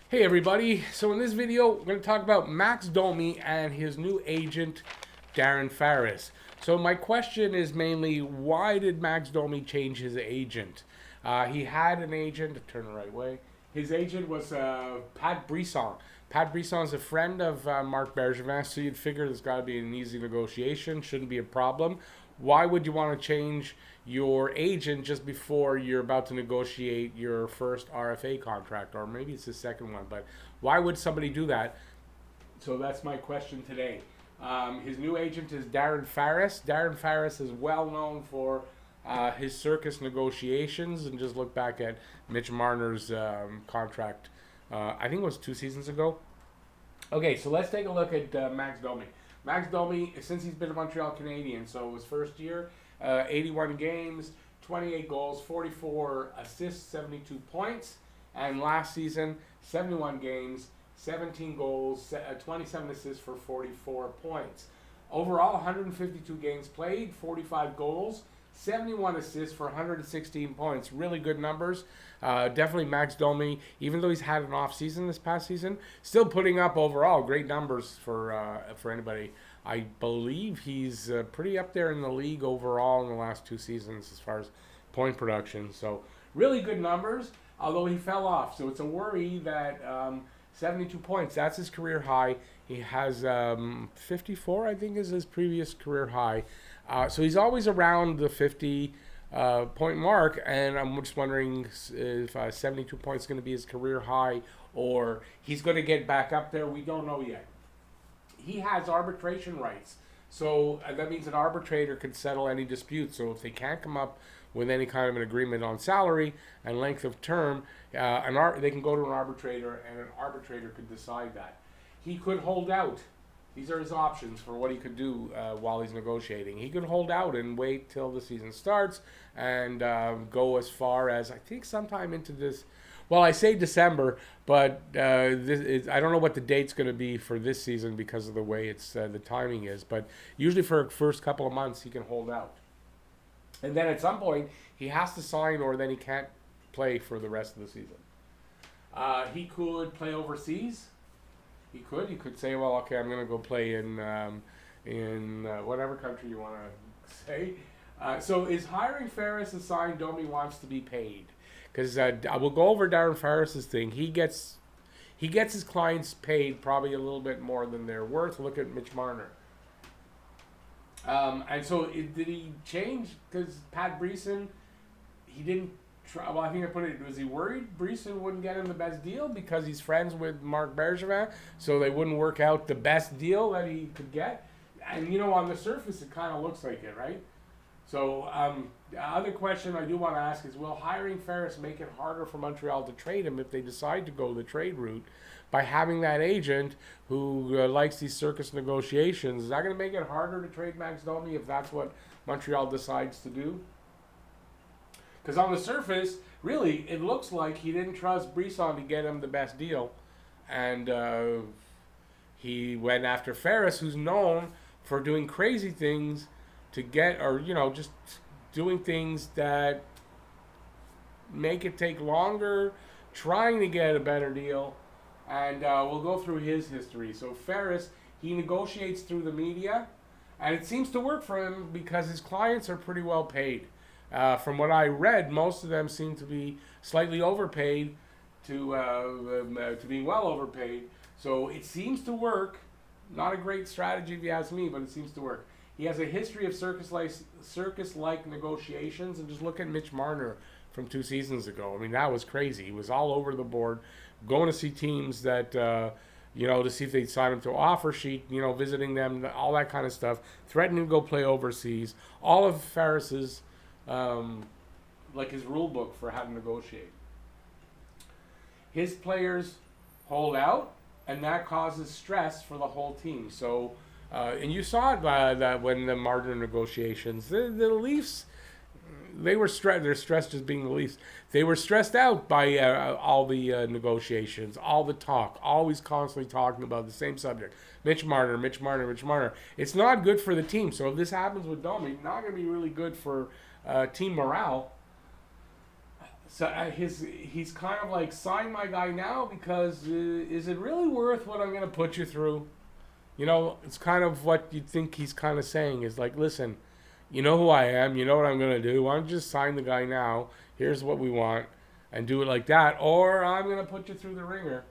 Hey everybody, so in this video we're going to talk about Max Domi and his new agent Darren Farris. So my question is mainly, why did Max Domi change his agent? He had an agent, turn the right way. His agent was Pat Brisson. Pat Brisson is a friend of Marc Bergevin, so you'd figure there's got to be an easy negotiation, shouldn't be a problem. Why would you want to change your agent just before you're about to negotiate your first RFA contract, or maybe it's the second one? But why would somebody do that? So that's my question today. His new agent is Darren Farris. Darren Farris is well known for his circus negotiations, and just look back at Mitch Marner's contract. I think it was 2 seasons ago. Okay, so let's take a look at Max Domi. Max Domi, since he's been a Montreal Canadian, so his first year, 81 games, 28 goals, 44 assists, 72 points. And last season, 71 games, 17 goals, 27 assists for 44 points. Overall, 152 games played, 45 goals, 71 assists for 116 points. Really good numbers. Definitely Max Domi, even though he's had an off season this past season, still putting up overall great numbers for anybody. I believe he's pretty up there in the league overall in the last 2 seasons as far as point production. So really good numbers, although he fell off. So it's a worry that 72 points, that's his career high. He has 54, I think, is his previous career high. So he's always around the 50 point mark, and I'm just wondering if 72 points is going to be his career high, or he's going to get back up there. We don't know yet. He has arbitration rights, so that means an arbitrator could settle any dispute. So if they can't come up with any kind of an agreement on salary and length of term, they can go to an arbitrator, and an arbitrator could decide that. He could hold out. These are his options for what he could do while he's negotiating. He could hold out and wait till the season starts and go as far as, I think, sometime into this. Well, I say December, but I don't know what the date's going to be for this season because of the way the timing is. But usually for the first couple of months, he can hold out. And then at some point, he has to sign, or then he can't play for the rest of the season. He could play overseas. He could say, well, okay, I'm going to go play in whatever country you want to say. So is hiring Farris a sign Domi wants to be paid? Because I will go over Darren Farris's thing. He gets his clients paid probably a little bit more than they're worth. Look at Mitch Marner. And so did he change? Because Pat Brisson, he didn't try. Well, I think I put it. Was he worried Brisson wouldn't get him the best deal because he's friends with Marc Bergevin, so they wouldn't work out the best deal that he could get? And on the surface, it kind of looks like it, right? So the other question I do want to ask is, will hiring Farris make it harder for Montreal to trade him if they decide to go the trade route by having that agent who likes these circus negotiations? Is that going to make it harder to trade Max Domi if that's what Montreal decides to do? Because on the surface, really, it looks like he didn't trust Brisson to get him the best deal. And he went after Farris, who's known for doing crazy things to get, or, just doing things that make it take longer, trying to get a better deal. And we'll go through his history. So Farris, he negotiates through the media, and it seems to work for him because his clients are pretty well paid. From what I read, most of them seem to be slightly overpaid to being well overpaid. So it seems to work. Not a great strategy if you ask me, but it seems to work. He has a history of circus-like negotiations, and just look at Mitch Marner from 2 seasons ago. I mean, that was crazy. He was all over the board, going to see teams that, to see if they'd sign him to an offer sheet, visiting them, all that kind of stuff, threatening to go play overseas. All of Farris's, his rule book for how to negotiate. His players hold out, and that causes stress for the whole team. So, and you saw it that when the Marner negotiations, the Leafs, they were stressed. They're stressed just being the Leafs. They were stressed out by all the negotiations, all the talk, always constantly talking about the same subject. Mitch Marner, Mitch Marner, Mitch Marner. It's not good for the team. So if this happens with Domi, not going to be really good for team morale. So he's kind of like, sign my guy now because is it really worth what I'm going to put you through? You know, it's kind of what you think he's kind of saying is like, listen, you know who I am, you know what I'm going to do. Why don't you just sign the guy now? Here's what we want, and do it like that, or I'm going to put you through the ringer.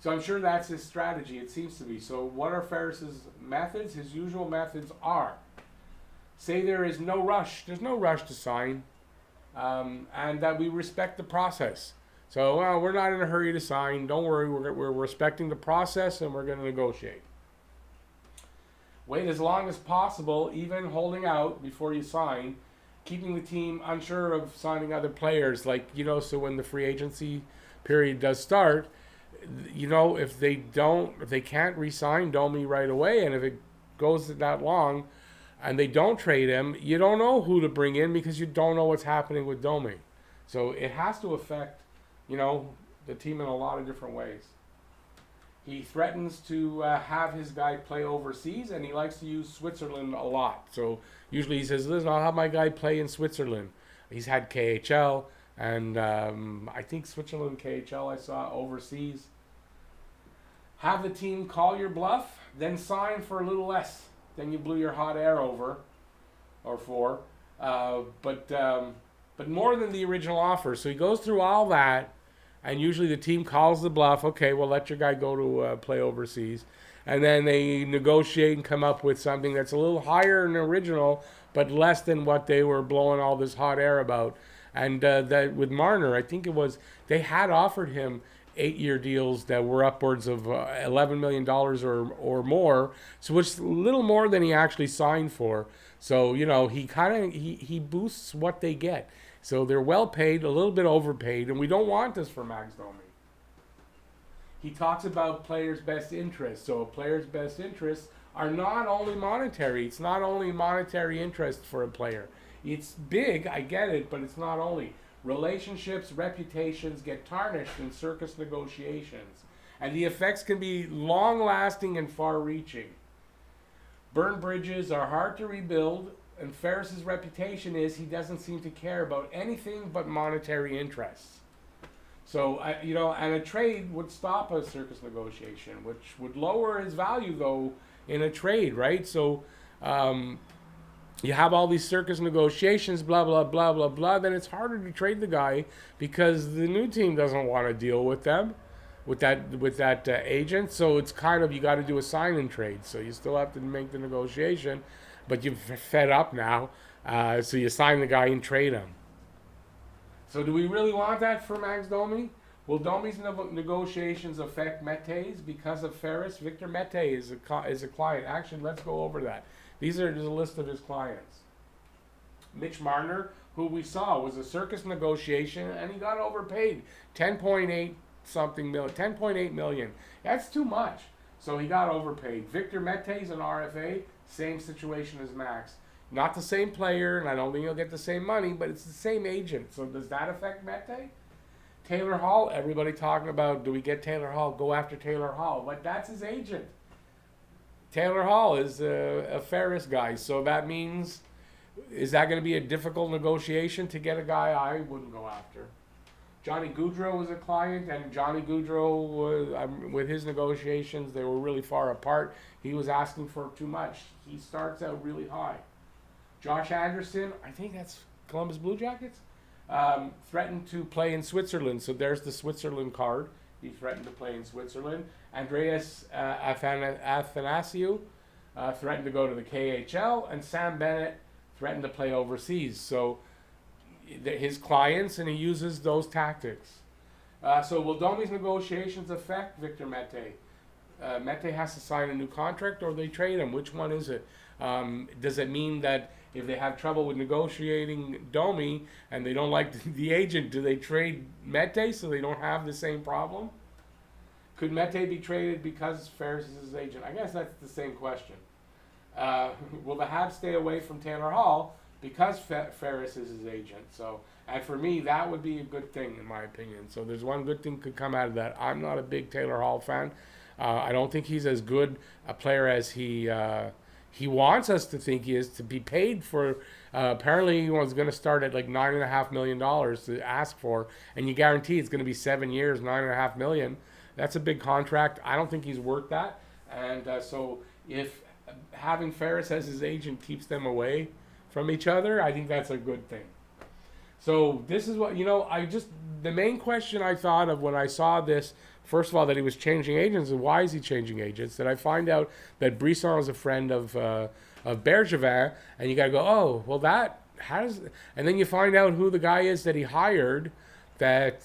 So I'm sure that's his strategy. It seems to be. So what are Ferris's methods? His usual methods are: say there is no rush. There's no rush to sign. And that we respect the process. So we're not in a hurry to sign. Don't worry, we're respecting the process and we're going to negotiate. Wait as long as possible, even holding out before you sign, keeping the team unsure of signing other players. Like, you know, so when the free agency period does start, you know, if they can't re-sign Domi right away, and if it goes that long, and they don't trade him, you don't know who to bring in because you don't know what's happening with Domi. So it has to affect, you know, the team in a lot of different ways. He threatens to have his guy play overseas, and he likes to use Switzerland a lot. So usually he says, listen, I'll have my guy play in Switzerland. He's had KHL, and I think Switzerland KHL I saw overseas. Have the team call your bluff, then sign for a little less than you blew your hot air over, or for, but more than the original offer. So he goes through all that, and usually the team calls the bluff. Okay, well, let your guy go to play overseas, and then they negotiate and come up with something that's a little higher than original, but less than what they were blowing all this hot air about. And that with Marner, I think it was they had offered him 8-year deals that were upwards of $11 million or more, so it's a little more than he actually signed for. So, you know, he boosts what they get. So they're well paid, a little bit overpaid, and we don't want this for Max Domi. He talks about players' best interests. So players' best interests are not only monetary. It's not only monetary interest for a player. It's big, I get it, but it's not only. Relationships, reputations get tarnished in circus negotiations, and the effects can be long-lasting and far-reaching. Burned bridges are hard to rebuild, and Ferris's reputation is he doesn't seem to care about anything but monetary interests. So, you know, and a trade would stop a circus negotiation, which would lower his value, though, in a trade, right? So, you have all these circus negotiations, blah, blah, blah, blah, blah, then it's harder to trade the guy because the new team doesn't want to deal with them, with that agent. So it's kind of, you got to do a sign and trade. So you still have to make the negotiation, but you're fed up now. So you sign the guy and trade him. So do we really want that for Max Domi? Will Domi's negotiations affect Mété's because of Ferris? Victor Mété is a client. Actually, let's go over that. There's a list of his clients. Mitch Marner, who we saw was a circus negotiation, and he got overpaid, 10.8 million. That's too much. So he got overpaid. Victor Mété's an RFA, same situation as Max. Not the same player, and I don't think he'll get the same money, but it's the same agent. So does that affect Mété? Taylor Hall, everybody talking about, do we get Taylor Hall? Go after Taylor Hall. But that's his agent. Taylor Hall is a Ferris guy, so that means, is that going to be a difficult negotiation to get a guy I wouldn't go after? Johnny Gaudreau was a client, and Johnny Gaudreau, with his negotiations, they were really far apart. He was asking for too much. He starts out really high. Josh Anderson, I think that's Columbus Blue Jackets, threatened to play in Switzerland, so there's the Switzerland card. He threatened to play in Switzerland. Andreas Athanasiou threatened to go to the KHL, and Sam Bennett threatened to play overseas. So his clients, and he uses those tactics. So will Domi's negotiations affect Victor Mété? Mété has to sign a new contract, or they trade him. Which one is it? Does it mean that if they have trouble with negotiating Domi and they don't like the agent, do they trade Mété so they don't have the same problem? Could Mété be traded because Ferris is his agent? I guess that's the same question. Will the Habs stay away from Taylor Hall because Ferris is his agent? So, and for me, that would be a good thing in my opinion. So there's one good thing could come out of that. I'm not a big Taylor Hall fan. I don't think he's as good a player as he he wants us to think he is, to be paid for. Apparently, he was going to start at like $9.5 million to ask for, and you guarantee it's going to be 7 years, $9.5 million. That's a big contract. I don't think he's worth that. And so, if having Ferris as his agent keeps them away from each other, I think that's a good thing. So this is what, the main question I thought of when I saw this, first of all, that he was changing agents, and why is he changing agents? That I find out that Brisson is a friend of Bergevin, and you got to go, oh, well, and then you find out who the guy is that he hired, that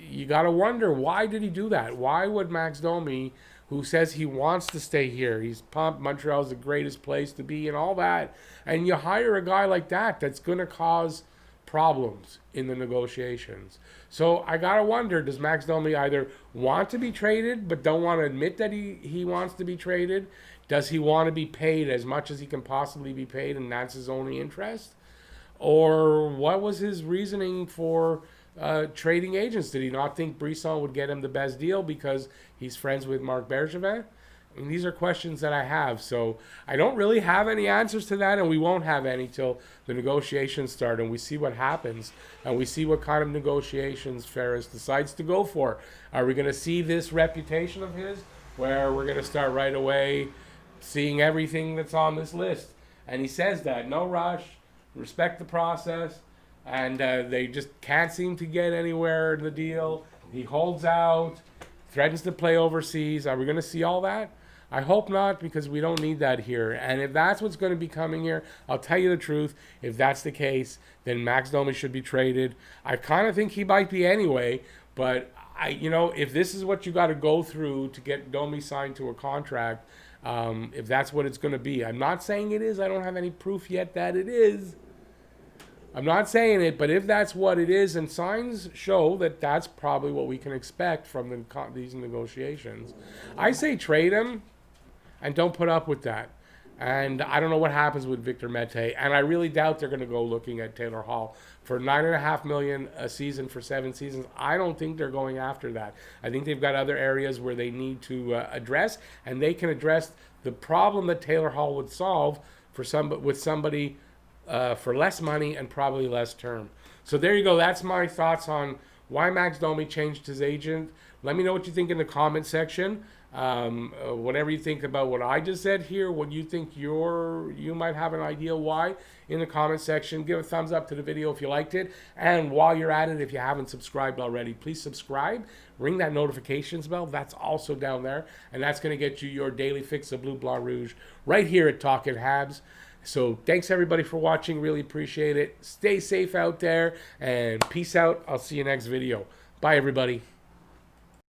you got to wonder, why did he do that? Why would Max Domi, who says he wants to stay here, he's pumped, Montreal's the greatest place to be and all that, and you hire a guy like that that's going to cause problems in the negotiations. So I gotta wonder, does Max Domi either want to be traded but don't want to admit that he wants to be traded? Does he want to be paid as much as he can possibly be paid and that's his only interest? Or what was his reasoning for trading agents? Did he not think Brisson would get him the best deal because he's friends with Marc Bergevin? I mean, these are questions that I have. So I don't really have any answers to that, and we won't have any till the negotiations start and we see what happens and we see what kind of negotiations Ferris decides to go for. Are we going to see this reputation of his where we're going to start right away seeing everything that's on this list? And he says that, no rush, respect the process, and they just can't seem to get anywhere in the deal. He holds out, threatens to play overseas. Are we going to see all that? I hope not, because we don't need that here. And if that's what's going to be coming here, I'll tell you the truth. If that's the case, then Max Domi should be traded. I kind of think he might be anyway, but if this is what you got to go through to get Domi signed to a contract, if that's what it's going to be. I'm not saying it is. I don't have any proof yet that it is. I'm not saying it, but if that's what it is, and signs show that that's probably what we can expect from these negotiations, I say trade him and don't put up with that. And I don't know what happens with Victor Mete, and I really doubt they're going to go looking at Taylor Hall for $9.5 million a season for 7 seasons. I don't think they're going after that. I think they've got other areas where they need to address, and they can address the problem that Taylor Hall would solve with somebody for less money and probably less term. So there you go. That's my thoughts on why Max Domi changed his agent. Let me know what you think in the comment section. Whatever you think about what I just said here, what you think you might have an idea why, in the comment section. Give a thumbs up to the video if you liked it. And while you're at it, if you haven't subscribed already, please subscribe. Ring that notifications bell. That's also down there. And that's going to get you your daily fix of Blue Blanc Rouge right here at Talkin' Habs. So thanks everybody for watching. Really appreciate it. Stay safe out there and peace out. I'll see you next video. Bye everybody.